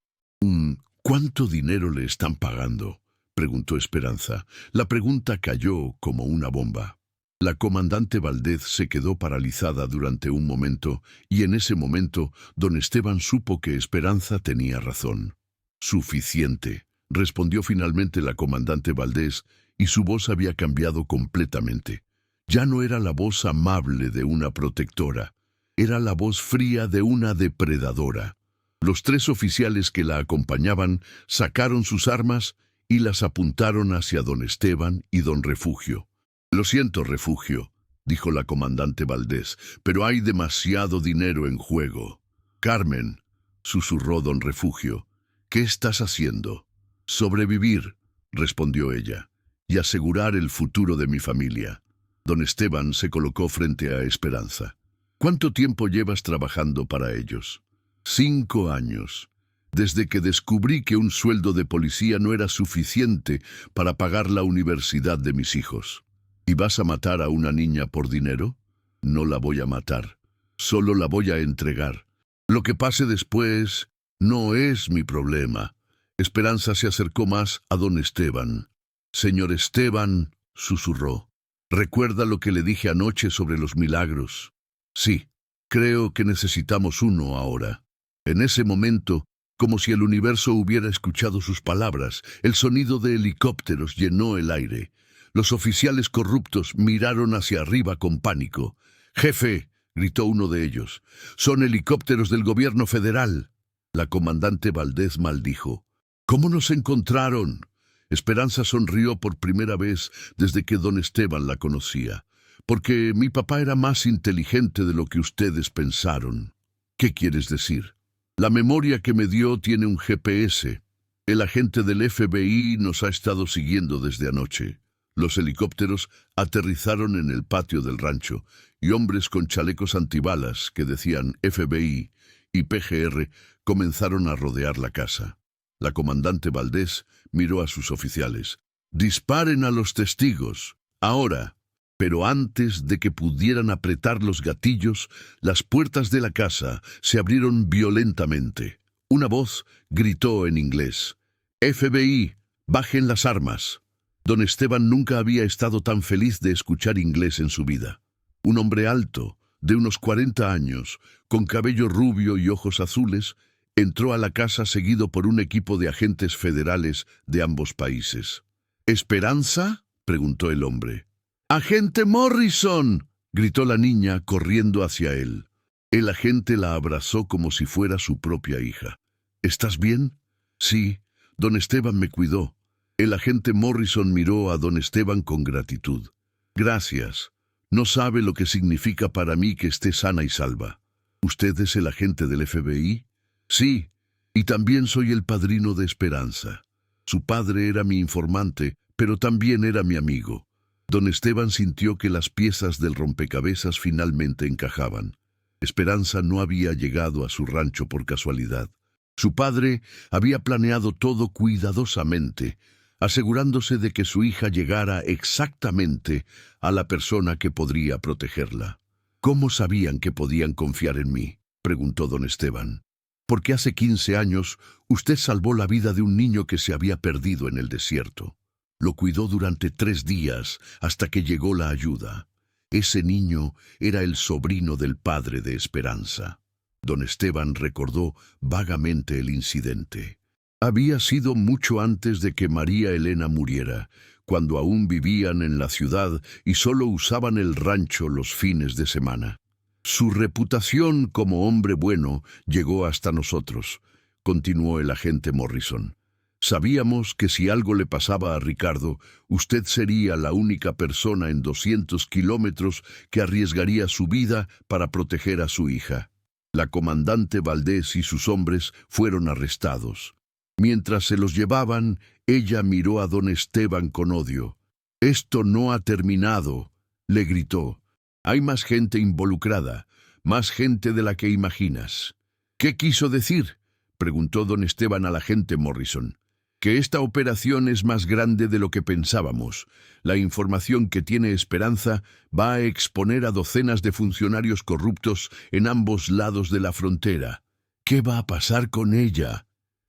«¿Cuánto dinero le están pagando?», preguntó Esperanza. La pregunta cayó como una bomba. La comandante Valdez se quedó paralizada durante un momento, y en ese momento don Esteban supo que Esperanza tenía razón. «Suficiente», respondió finalmente la comandante Valdez, y su voz había cambiado completamente. Ya no era la voz amable de una protectora, era la voz fría de una depredadora. Los 3 oficiales que la acompañaban sacaron sus armas y las apuntaron hacia don Esteban y don Refugio. «Lo siento, Refugio», dijo la comandante Valdez, «pero hay demasiado dinero en juego». «Carmen», susurró don Refugio, «¿qué estás haciendo?» «Sobrevivir», respondió ella, «y asegurar el futuro de mi familia». Don Esteban se colocó frente a Esperanza. «¿Cuánto tiempo llevas trabajando para ellos?» 5 años. Desde que descubrí que un sueldo de policía no era suficiente para pagar la universidad de mis hijos. ¿Y vas a matar a una niña por dinero? No la voy a matar. Solo la voy a entregar. Lo que pase después no es mi problema». Esperanza se acercó más a don Esteban. «Señor Esteban», susurró, «¿recuerda lo que le dije anoche sobre los milagros?» «Sí, creo que necesitamos uno ahora». En ese momento, como si el universo hubiera escuchado sus palabras, el sonido de helicópteros llenó el aire. Los oficiales corruptos miraron hacia arriba con pánico. «Jefe», gritó uno de ellos, «son helicópteros del gobierno federal». La comandante Valdez maldijo. «¿Cómo nos encontraron?» Esperanza sonrió por primera vez desde que don Esteban la conocía. «Porque mi papá era más inteligente de lo que ustedes pensaron». «¿Qué quieres decir?» «La memoria que me dio tiene un GPS. El agente del FBI nos ha estado siguiendo desde anoche». Los helicópteros aterrizaron en el patio del rancho, y hombres con chalecos antibalas que decían FBI y PGR comenzaron a rodear la casa. La comandante Valdez miró a sus oficiales. «Disparen a los testigos, ahora». Pero antes de que pudieran apretar los gatillos, las puertas de la casa se abrieron violentamente. Una voz gritó en inglés: «FBI, bajen las armas». Don Esteban nunca había estado tan feliz de escuchar inglés en su vida. Un hombre alto, de unos 40 años, con cabello rubio y ojos azules, entró a la casa seguido por un equipo de agentes federales de ambos países. «¿Esperanza?», preguntó el hombre. «¡Agente Morrison!», gritó la niña corriendo hacia él. El agente la abrazó como si fuera su propia hija. «¿Estás bien?» «Sí, don Esteban me cuidó». El agente Morrison miró a don Esteban con gratitud. «Gracias. No sabe lo que significa para mí que esté sana y salva». «¿Usted es el agente del FBI?» «Sí, y también soy el padrino de Esperanza. Su padre era mi informante, pero también era mi amigo». Don Esteban sintió que las piezas del rompecabezas finalmente encajaban. Esperanza no había llegado a su rancho por casualidad. Su padre había planeado todo cuidadosamente, asegurándose de que su hija llegara exactamente a la persona que podría protegerla. «¿Cómo sabían que podían confiar en mí?», preguntó don Esteban. «Porque hace 15 años usted salvó la vida de un niño que se había perdido en el desierto. Lo cuidó durante 3 días hasta que llegó la ayuda. Ese niño era el sobrino del padre de Esperanza». Don Esteban recordó vagamente el incidente. Había sido mucho antes de que María Elena muriera, cuando aún vivían en la ciudad y solo usaban el rancho los fines de semana. «Su reputación como hombre bueno llegó hasta nosotros», continuó el agente Morrison. «Sabíamos que si algo le pasaba a Ricardo, usted sería la única persona en 200 kilómetros que arriesgaría su vida para proteger a su hija». La comandante Valdez y sus hombres fueron arrestados. Mientras se los llevaban, ella miró a don Esteban con odio. «Esto no ha terminado», le gritó. «Hay más gente involucrada, más gente de la que imaginas». «¿Qué quiso decir?», preguntó don Esteban al agente Morrison. «Queesta operación es más grande de lo que pensábamos. La información que tiene Esperanza va a exponer a docenas de funcionarios corruptos en ambos lados de la frontera». «¿Qué va a pasar con ella?».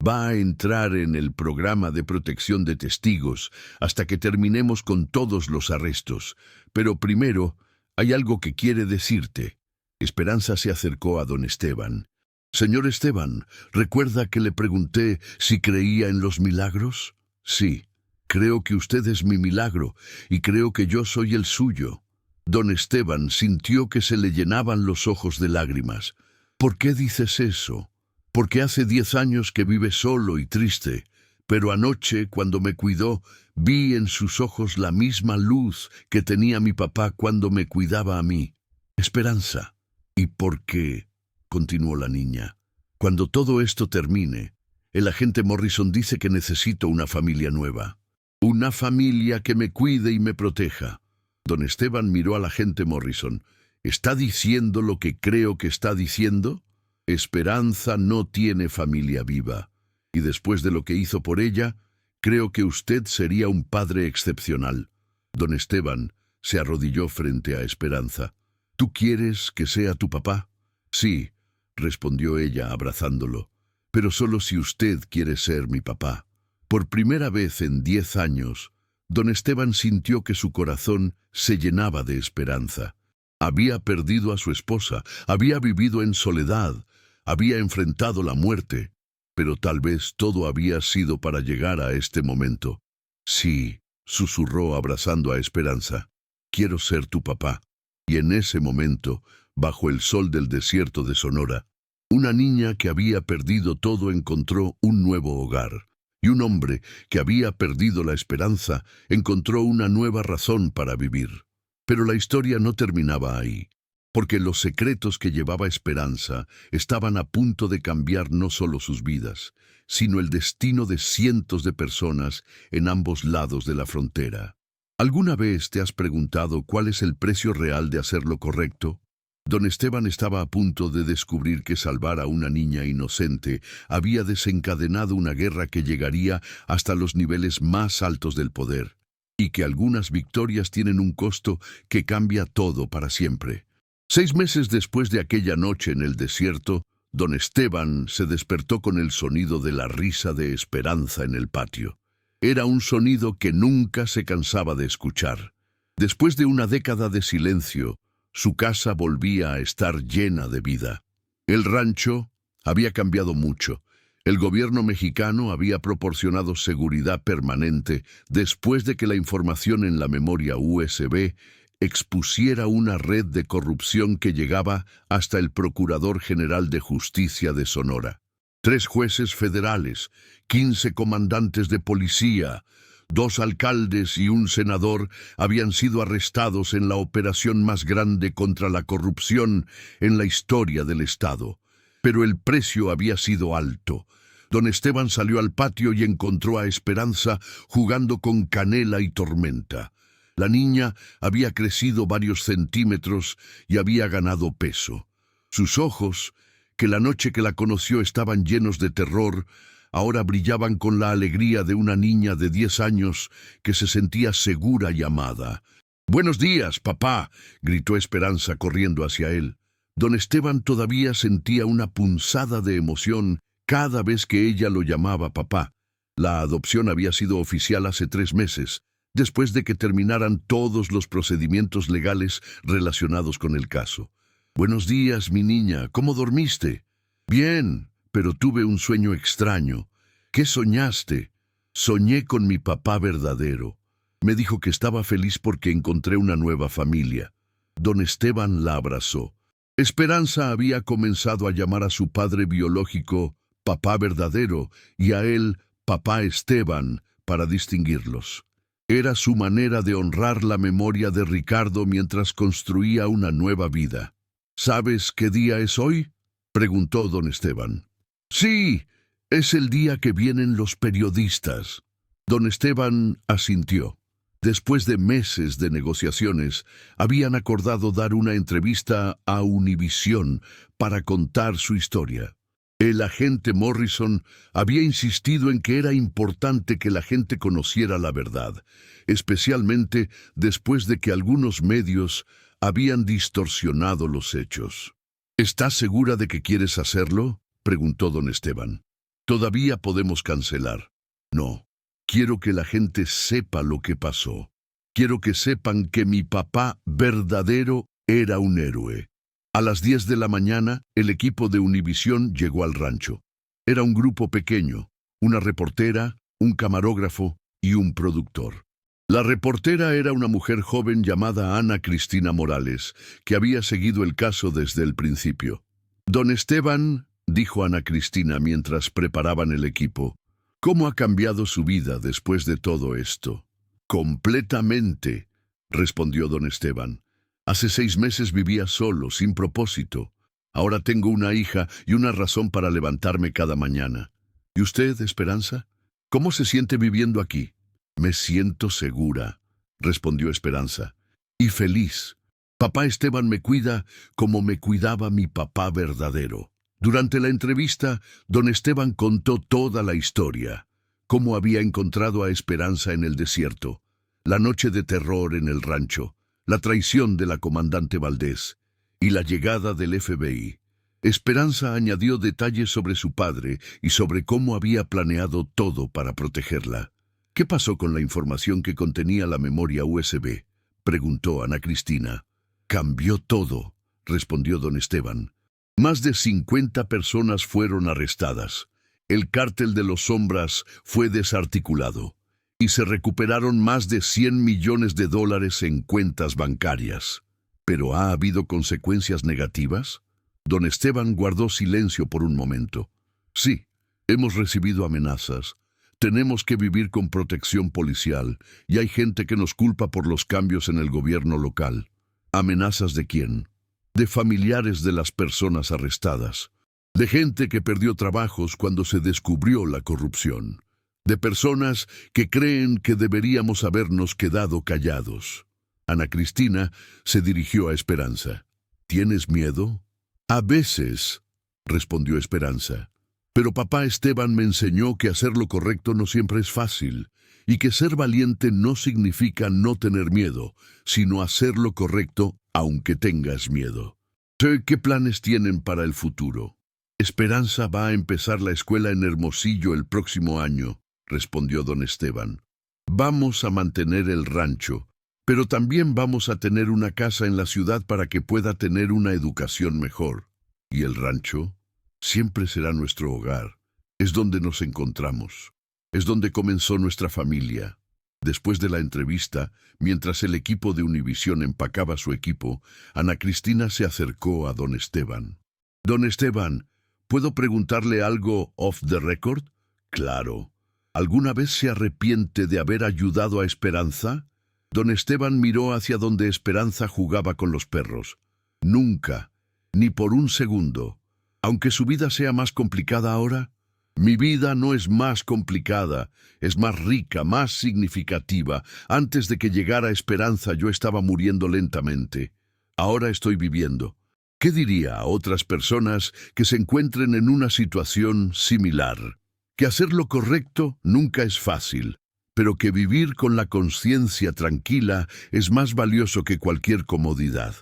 Va a entrar en el programa de protección de testigos hasta que terminemos con todos los arrestos. Pero primero, hay algo que quiere decirte. Esperanza se acercó a don Esteban. Señor Esteban, ¿recuerda que le pregunté si creía en los milagros? Sí, creo que usted es mi milagro y creo que yo soy el suyo. Don Esteban sintió que se le llenaban los ojos de lágrimas. ¿Por qué dices eso? Porque hace 10 años que vive solo y triste, pero anoche, cuando me cuidó, vi en sus ojos la misma luz que tenía mi papá cuando me cuidaba a mí. Esperanza. ¿Y por qué? Continuó la niña. Cuando todo esto termine, el agente Morrison dice que necesito una familia nueva. Una familia que me cuide y me proteja. Don Esteban miró al agente Morrison. ¿Está diciendo lo que creo que está diciendo? Esperanza no tiene familia viva, y después de lo que hizo por ella, creo que usted sería un padre excepcional. Don Esteban se arrodilló frente a Esperanza. ¿Tú quieres que sea tu papá? Sí, respondió ella abrazándolo, pero solo si usted quiere ser mi papá. Por primera vez en 10 años, don Esteban sintió que su corazón se llenaba de esperanza. Había perdido a su esposa, había vivido en soledad, había enfrentado la muerte, pero tal vez todo había sido para llegar a este momento. Sí, susurró abrazando a Esperanza, quiero ser tu papá. Y en ese momento, bajo el sol del desierto de Sonora, una niña que había perdido todo encontró un nuevo hogar, y un hombre que había perdido la esperanza encontró una nueva razón para vivir. Pero la historia no terminaba ahí, porque los secretos que llevaba Esperanza estaban a punto de cambiar no solo sus vidas, sino el destino de cientos de personas en ambos lados de la frontera. ¿Alguna vez te has preguntado cuál es el precio real de hacer lo correcto? Don Esteban estaba a punto de descubrir que salvar a una niña inocente había desencadenado una guerra que llegaría hasta los niveles más altos del poder, y que algunas victorias tienen un costo que cambia todo para siempre. 6 meses después de aquella noche en el desierto, don Esteban se despertó con el sonido de la risa de Esperanza en el patio. Era un sonido que nunca se cansaba de escuchar. Después de una década de silencio, su casa volvía a estar llena de vida. El rancho había cambiado mucho. El gobierno mexicano había proporcionado seguridad permanente después de que la información en la memoria USB expusiera una red de corrupción que llegaba hasta el Procurador General de Justicia de Sonora. 3 jueces federales, 15 comandantes de policía, 2 alcaldes y un senador habían sido arrestados en la operación más grande contra la corrupción en la historia del Estado. Pero el precio había sido alto. Don Esteban salió al patio y encontró a Esperanza jugando con Canela y Tormenta. La niña había crecido varios centímetros y había ganado peso. Sus ojos, que la noche que la conoció estaban llenos de terror, ahora brillaban con la alegría de una niña de 10 años que se sentía segura y amada. «Buenos días, papá», gritó Esperanza corriendo hacia él. Don Esteban todavía sentía una punzada de emoción cada vez que ella lo llamaba papá. La adopción había sido oficial hace 3 meses, después de que terminaran todos los procedimientos legales relacionados con el caso. «Buenos días, mi niña, ¿cómo dormiste?» «Bien, pero tuve un sueño extraño». «¿Qué soñaste?» «Soñé con mi papá verdadero. Me dijo que estaba feliz porque encontré una nueva familia». Don Esteban la abrazó. Esperanza había comenzado a llamar a su padre biológico papá verdadero y a él papá Esteban para distinguirlos. Era su manera de honrar la memoria de Ricardo mientras construía una nueva vida. «¿Sabes qué día es hoy?», preguntó don Esteban. «Sí, es el día que vienen los periodistas». Don Esteban asintió. Después de meses de negociaciones, habían acordado dar una entrevista a Univisión para contar su historia. El agente Morrison había insistido en que era importante que la gente conociera la verdad, especialmente después de que algunos medios habían distorsionado los hechos. «¿Estás segura de que quieres hacerlo?», preguntó don Esteban. Todavía podemos cancelar. No, quiero que la gente sepa lo que pasó. Quiero que sepan que mi papá verdadero era un héroe. A las 10 de la mañana, el equipo de Univisión llegó al rancho. Era un grupo pequeño, una reportera, un camarógrafo y un productor. La reportera era una mujer joven llamada Ana Cristina Morales, que había seguido el caso desde el principio. Don Esteban, dijo Ana Cristina mientras preparaban el equipo, ¿cómo ha cambiado su vida después de todo esto? Completamente, respondió don Esteban. Hace 6 meses vivía solo, sin propósito. Ahora tengo una hija y una razón para levantarme cada mañana. ¿Y usted, Esperanza? ¿Cómo se siente viviendo aquí? Me siento segura, respondió Esperanza, y feliz. Papá Esteban me cuida como me cuidaba mi papá verdadero. Durante la entrevista, don Esteban contó toda la historia. Cómo había encontrado a Esperanza en el desierto, la noche de terror en el rancho, la traición de la comandante Valdés y la llegada del FBI. Esperanza añadió detalles sobre su padre y sobre cómo había planeado todo para protegerla. ¿Qué pasó con la información que contenía la memoria USB?, preguntó Ana Cristina. Cambió todo, respondió don Esteban. Más de 50 personas fueron arrestadas. El cártel de los Sombras fue desarticulado y se recuperaron más de $100 millones en cuentas bancarias. ¿Pero ha habido consecuencias negativas? Don Esteban guardó silencio por un momento. Sí, hemos recibido amenazas. Tenemos que vivir con protección policial y hay gente que nos culpa por los cambios en el gobierno local. ¿Amenazas de quién? De familiares de las personas arrestadas. De gente que perdió trabajos cuando se descubrió la corrupción. De personas que creen que deberíamos habernos quedado callados. Ana Cristina se dirigió a Esperanza. ¿Tienes miedo? A veces, respondió Esperanza. Pero papá Esteban me enseñó que hacer lo correcto no siempre es fácil, y que ser valiente no significa no tener miedo, sino hacer lo correcto aunque tengas miedo. ¿Qué planes tienen para el futuro? Esperanza va a empezar la escuela en Hermosillo el próximo año, respondió don Esteban. Vamos a mantener el rancho, pero también vamos a tener una casa en la ciudad para que pueda tener una educación mejor. ¿Y el rancho? Siempre será nuestro hogar. Es donde nos encontramos. Es donde comenzó nuestra familia. Después de la entrevista, mientras el equipo de Univisión empacaba su equipo, Ana Cristina se acercó a don Esteban. Don Esteban, ¿puedo preguntarle algo off the record? Claro. ¿Alguna vez se arrepiente de haber ayudado a Esperanza? Don Esteban miró hacia donde Esperanza jugaba con los perros. Nunca, ni por un segundo. Aunque su vida sea más complicada ahora, mi vida no es más complicada, es más rica, más significativa. Antes de que llegara Esperanza yo estaba muriendo lentamente. Ahora estoy viviendo. ¿Qué diría a otras personas que se encuentren en una situación similar? Que hacer lo correcto nunca es fácil, pero que vivir con la conciencia tranquila es más valioso que cualquier comodidad.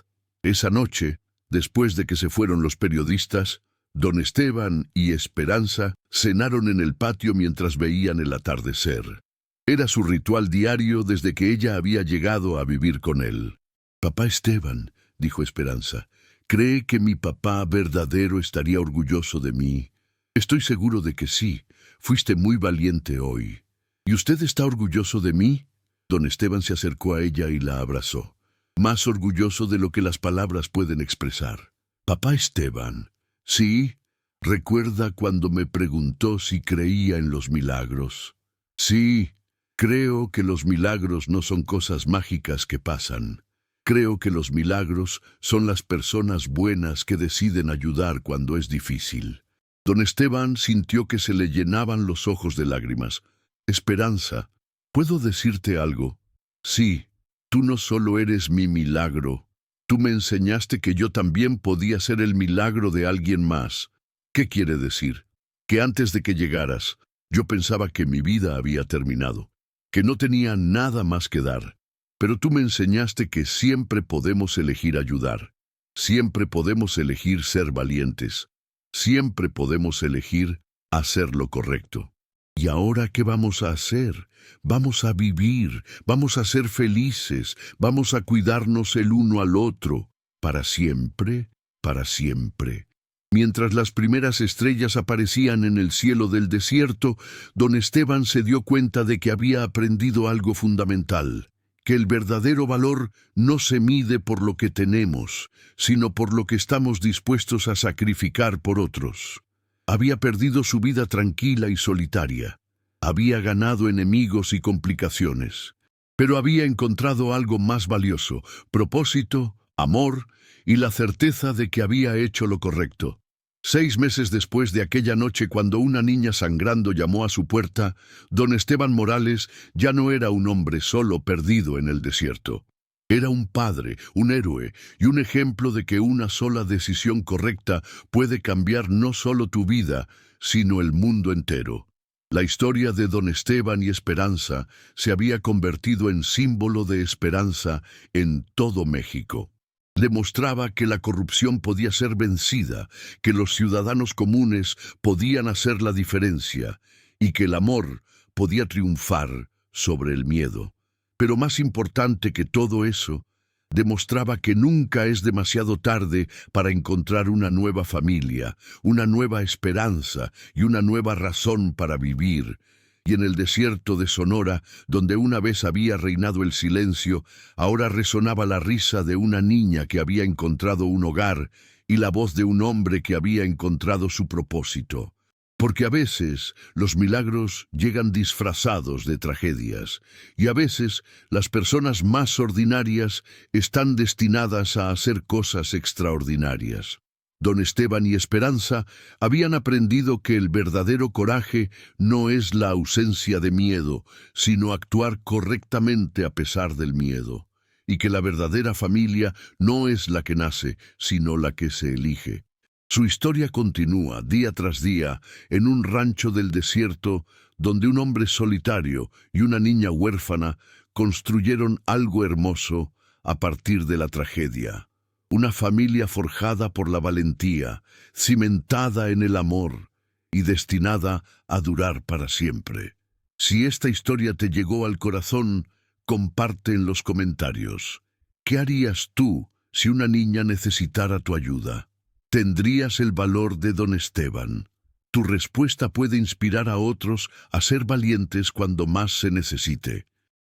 Esa noche, después de que se fueron los periodistas, don Esteban y Esperanza cenaron en el patio mientras veían el atardecer. Era su ritual diario desde que ella había llegado a vivir con él. Papá Esteban, dijo Esperanza, ¿cree que mi papá verdadero estaría orgulloso de mí? Estoy seguro de que sí. Fuiste muy valiente hoy. ¿Y usted está orgulloso de mí? Don Esteban se acercó a ella y la abrazó. Más orgulloso de lo que las palabras pueden expresar. Papá Esteban. Sí, ¿recuerda cuando me preguntó si creía en los milagros? Sí, creo que los milagros no son cosas mágicas que pasan. Creo que los milagros son las personas buenas que deciden ayudar cuando es difícil. Don Esteban sintió que se le llenaban los ojos de lágrimas. Esperanza, ¿puedo decirte algo? Sí, tú no solo eres mi milagro. Tú me enseñaste que yo también podía ser el milagro de alguien más. ¿Qué quiere decir? Que antes de que llegaras, yo pensaba que mi vida había terminado, que no tenía nada más que dar. Pero tú me enseñaste que siempre podemos elegir ayudar. Siempre podemos elegir ser valientes. Siempre podemos elegir hacer lo correcto. ¿Y ahora qué vamos a hacer? Vamos a vivir, vamos a ser felices, vamos a cuidarnos el uno al otro, para siempre, para siempre. Mientras las primeras estrellas aparecían en el cielo del desierto, don Esteban se dio cuenta de que había aprendido algo fundamental, que el verdadero valor no se mide por lo que tenemos, sino por lo que estamos dispuestos a sacrificar por otros. Había perdido su vida tranquila y solitaria. Había ganado enemigos y complicaciones. Pero había encontrado algo más valioso: propósito, amor y la certeza de que había hecho lo correcto. 6 meses después de aquella noche, cuando una niña sangrando llamó a su puerta, don Esteban Morales ya no era un hombre solo perdido en el desierto. Era un padre, un héroe y un ejemplo de que una sola decisión correcta puede cambiar no solo tu vida, sino el mundo entero. La historia de don Esteban y Esperanza se había convertido en símbolo de esperanza en todo México. Demostraba que la corrupción podía ser vencida, que los ciudadanos comunes podían hacer la diferencia y que el amor podía triunfar sobre el miedo. Pero más importante que todo eso, demostraba que nunca es demasiado tarde para encontrar una nueva familia, una nueva esperanza y una nueva razón para vivir. Y en el desierto de Sonora, donde una vez había reinado el silencio, ahora resonaba la risa de una niña que había encontrado un hogar y la voz de un hombre que había encontrado su propósito. Porque a veces los milagros llegan disfrazados de tragedias, y a veces las personas más ordinarias están destinadas a hacer cosas extraordinarias. Don Esteban y Esperanza habían aprendido que el verdadero coraje no es la ausencia de miedo, sino actuar correctamente a pesar del miedo, y que la verdadera familia no es la que nace, sino la que se elige. Su historia continúa día tras día en un rancho del desierto donde un hombre solitario y una niña huérfana construyeron algo hermoso a partir de la tragedia. Una familia forjada por la valentía, cimentada en el amor y destinada a durar para siempre. Si esta historia te llegó al corazón, comparte en los comentarios. ¿Qué harías tú si una niña necesitara tu ayuda? ¿Tendrías el valor de don Esteban? Tu respuesta puede inspirar a otros a ser valientes cuando más se necesite.